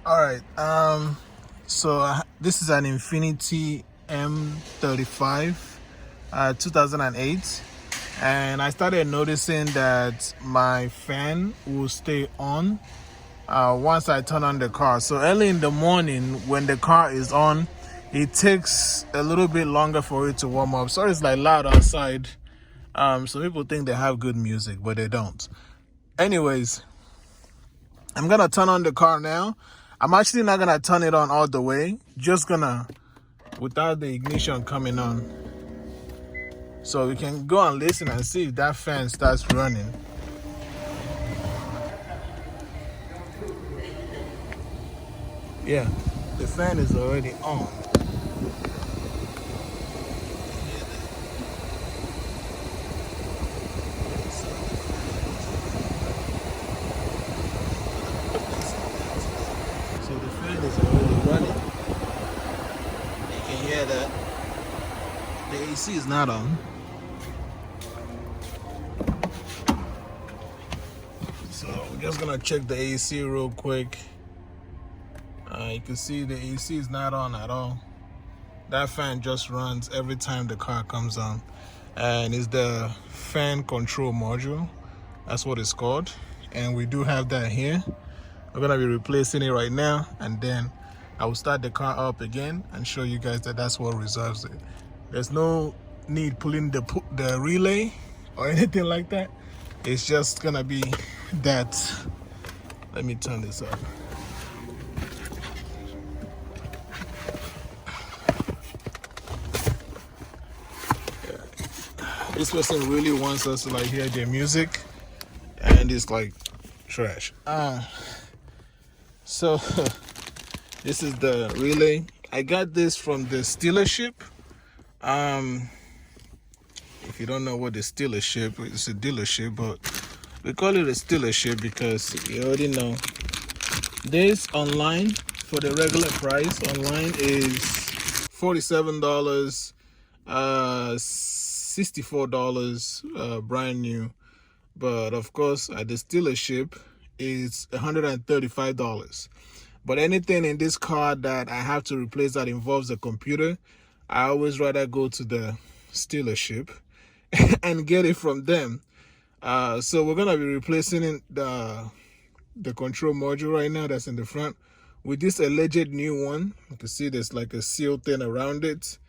All right. This is an Infinity M35, 2008, and I started noticing that my fan will stay on once I turn on the car. So early in the morning, when the car is on, it takes a little bit longer for it to warm up. So it's like loud outside. So people think they have good music, but they don't. Anyways, I'm gonna turn on the car now. I'm actually not gonna turn it on all the way, just gonna without the ignition coming on. So we can go and listen and see if that fan starts running. Yeah, the fan is already on. So the fan is already running. You can hear that. The AC is not on. So we're just gonna check the AC real quick. You can see the AC is not on at all. That fan just runs every time the car comes on. And it's the fan control module. That's what it's called. And we do have that here. We're gonna be replacing it right now, and then I will start the car up again and show you guys that that's what resolves it. There's no need pulling the relay or anything like that. It's just gonna be that. Let me turn this up. This person really wants us to like hear their music, and it's like trash. So this is the relay. I got this from the dealership. If you don't know what the dealership, it's a dealership, but we call it a dealership because you already know. This online for the regular price online is $47, $64 brand new, but of course at the dealership is $135. But anything in this car that I have to replace that involves a computer, I always rather go to the dealership and get it from them. So we're gonna be replacing the control module right now that's in the front with this alleged new one. You can see there's like a seal thing around it.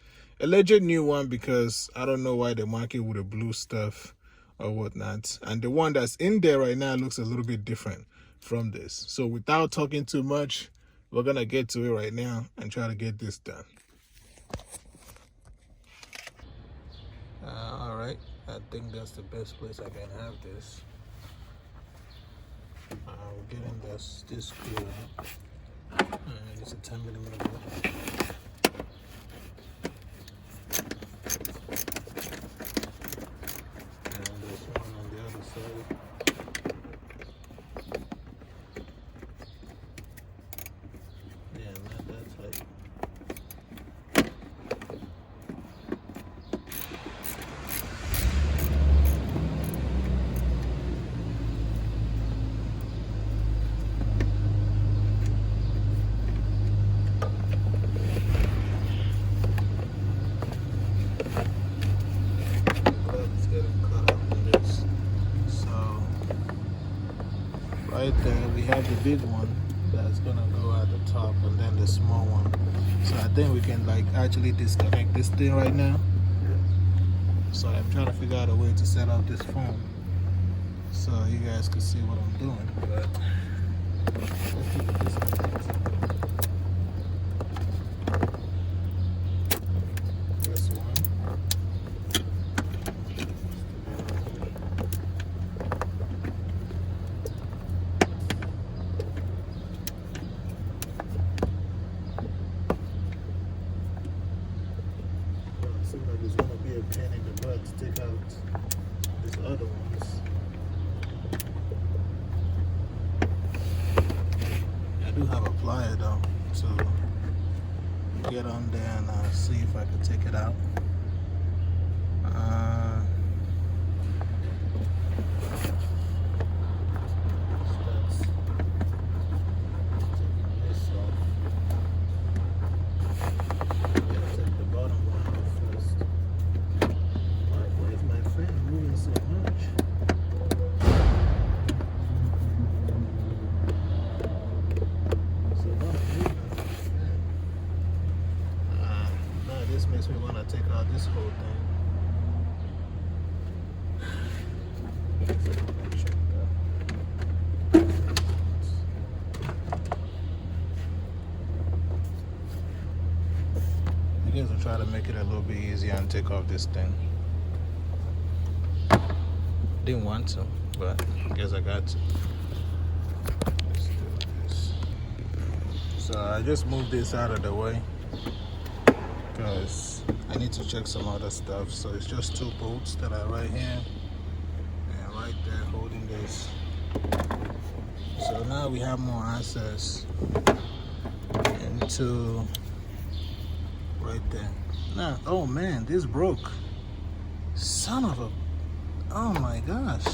Alleged new one because I don't know why they mark it with the blue stuff or whatnot. And the one that's in there right now looks a little bit different from this. So without talking too much, we're gonna get to it right now and try to get this done. All right, I think that's the best place I can have this. We're getting this screw. It's a 10mm bolt. And there's one on the other side. Yeah, not that tight. Right there we have the big one that's gonna go at the top, and then the small one. So I think we can like actually disconnect this thing right now. So I'm trying to figure out a way to set up this phone so you guys can see what I'm doing. But let's keep it disconnected. This one. Seems like there's gonna be a pain in the butt to take out these other ones. I do have a plier though, so get on there and see if I can take it out. That's taking this this whole thing. I guess I'll try to make it a little bit easier and take off this thing. Didn't want to, but I guess I got to. Let's do this. So I just moved this out of the way because I need to check some other stuff. So it's just 2 bolts that are right here and right there holding this. So now we have more access into right there. Now, oh man, this broke. Son of a, oh my gosh.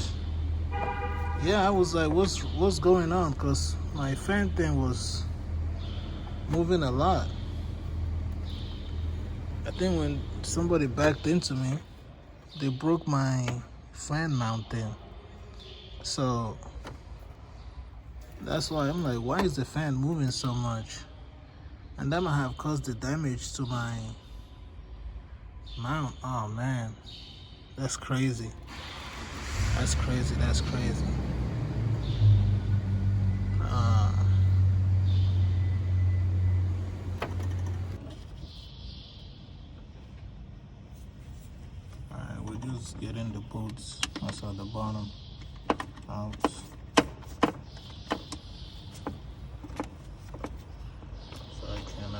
Yeah, I was like, what's going on? Because my fan thing was moving a lot. I think when somebody backed into me, they broke my fan mount thing. So that's why I'm like, why is the fan moving so much? And that might have caused the damage to my mount. Oh man, that's crazy. That's crazy. That's crazy. Alright, we're just getting the bolts also at the bottom out. So I can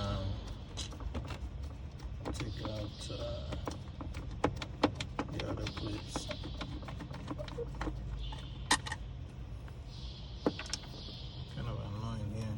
take out the other clips. Kind of annoying here.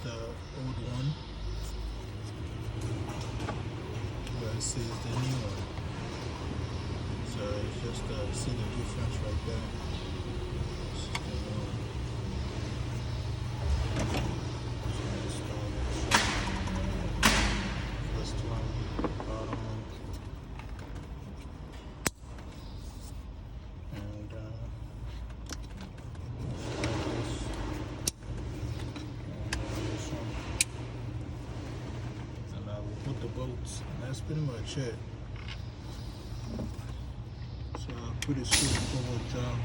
The old one versus the new one. So it's just see the difference right there. This is the new one. First one, bottom one, and the bolts, and that's pretty much it. So pretty straightforward job.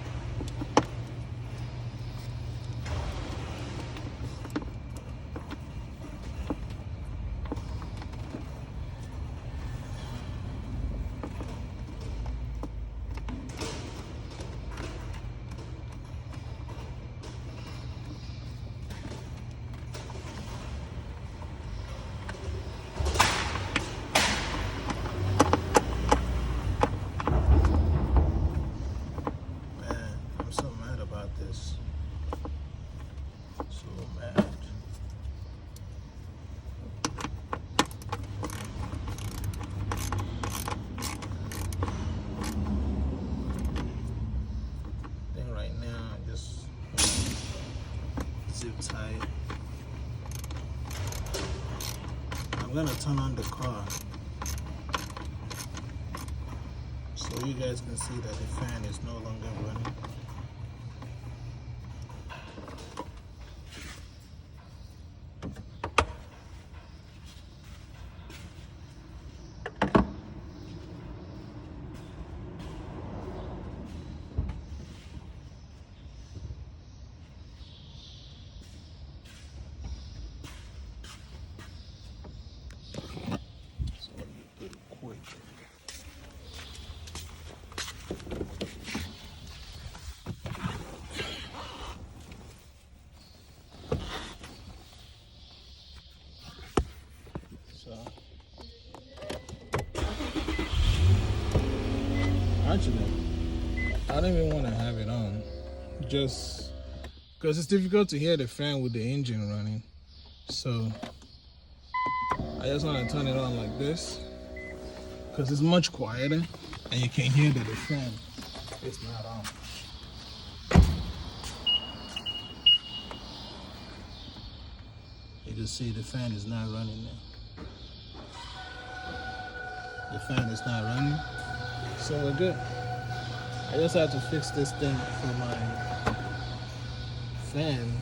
Tight. I'm gonna turn on the car so you guys can see that the fan is no longer running. I don't even want to have it on, just because it's difficult to hear the fan with the engine running. So I just want to turn it on like this because it's much quieter and you can hear that the fan is not on. You can see the fan is not running now. The fan is not running, so we're good. I just have to fix this thing for my fan.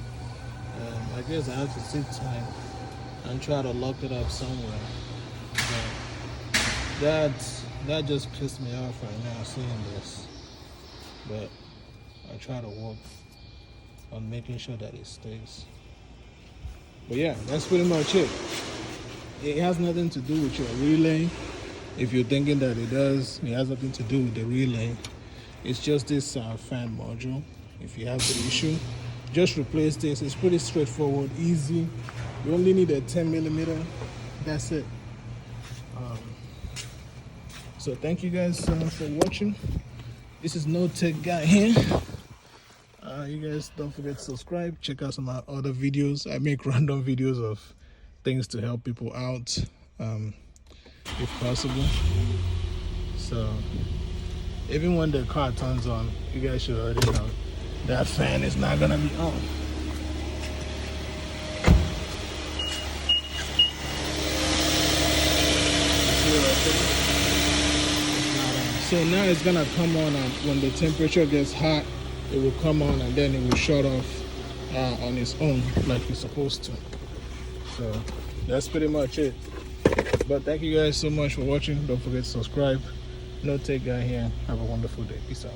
I guess I have to sit tight and try to lock it up somewhere. But that just pissed me off right now seeing this. But I try to work on making sure that it stays. But yeah, that's pretty much it. It has nothing to do with your relay. If you're thinking that it does, it has nothing to do with the relay. It's just this fan module. If you have the issue, just replace this. It's pretty straightforward, easy. You only need a 10mm. That's it. So thank you guys so much for watching. This is No Tech Guy here. You guys don't forget to subscribe. Check out some of my other videos. I make random videos of things to help people out, if possible. So even when the car turns on, you guys should already know that fan is not gonna be on. So now it's gonna come on, and when the temperature gets hot, it will come on and then it will shut off on its own like it's supposed to. So that's pretty much it. But thank you guys so much for watching. Don't forget to subscribe. No Tech Guy here. Have a wonderful day. Peace out.